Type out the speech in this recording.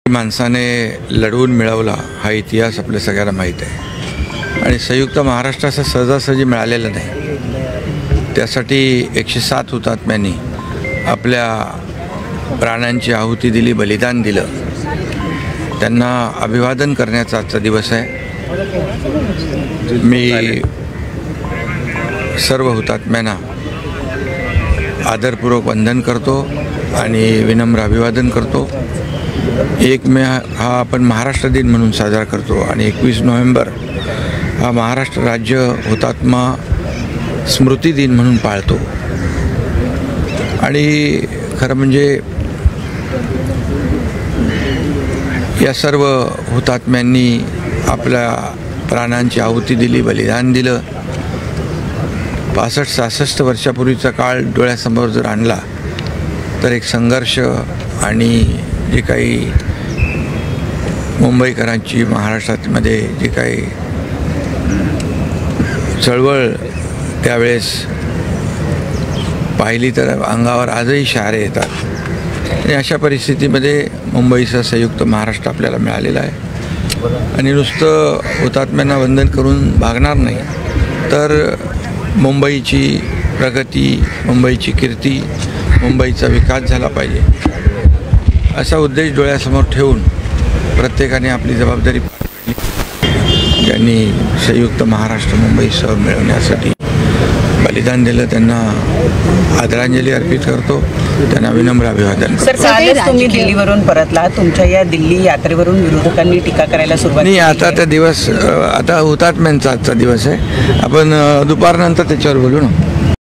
माणसाने लढवून मिळवला हा इतिहास आपल्या सगळ्यांना माहीत आहे आणि संयुक्त महाराष्ट्र असं सहजासहजी मिळालेलं नाही। त्यासाठी 107 हुतात्म्यांनी आपल्या प्राणांची आहुती दिली, बलिदान दिलं। त्यांना अभिवादन करण्याचा आजचा दिवस आहे। मी सर्व हुतात्म्यांना आदरपूर्वक वंदन करतो आणि विनम्र अभिवादन करतो। 1 मे हा आपण महाराष्ट्र दिन म्हणून साजरा करतो आणि 21 नोव्हेंबर हा महाराष्ट्र राज्य हुतात्मा स्मृती दिन म्हणून पाळतो। आणि खरं म्हणजे या सर्व हुतात्म्यांनी आपल्या प्राणांची आहुती दिली, बलिदान दिलं। 65-66 वर्षापूर्वीचा काळ डोळ्यासमोर जर आणला तर एक संघर्ष आणि जे काही मुंबईकरांची महाराष्ट्रामध्ये जी काही चळवळ त्यावेळेस पाहिली तर अंगावर आजही शहारे येतात। आणि अशा परिस्थितीमध्ये मुंबईचा संयुक्त महाराष्ट्र आपल्याला मिळालेला आहे आणि नुसतं हुतात्म्यांना वंदन करून भागणार नाही, तर मुंबईची प्रगती, मुंबईची कीर्ती, मुंबईचा विकास झाला पाहिजे असा उद्देश डोळ्यासमोर ठेवून प्रत्येकाने आपली जबाबदारी ज्यांनी संयुक्त महाराष्ट्र मुंबईसह मिळवण्यासाठी बलिदान दिलं त्यांना आदरांजली अर्पित करतो, त्यांना विनम्र अभिवादन करतो। सर, कालच तुम्ही दिल्लीवरून परतला, तुमच्या या दिल्ली यात्रेवरून विरोधकांनी टीका करायला सुरुवात नाही। आता त्या दिवस आता हुतात्म्यांचा आजचा दिवस आहे, आपण दुपारनंतर त्याच्यावर बोलू ना।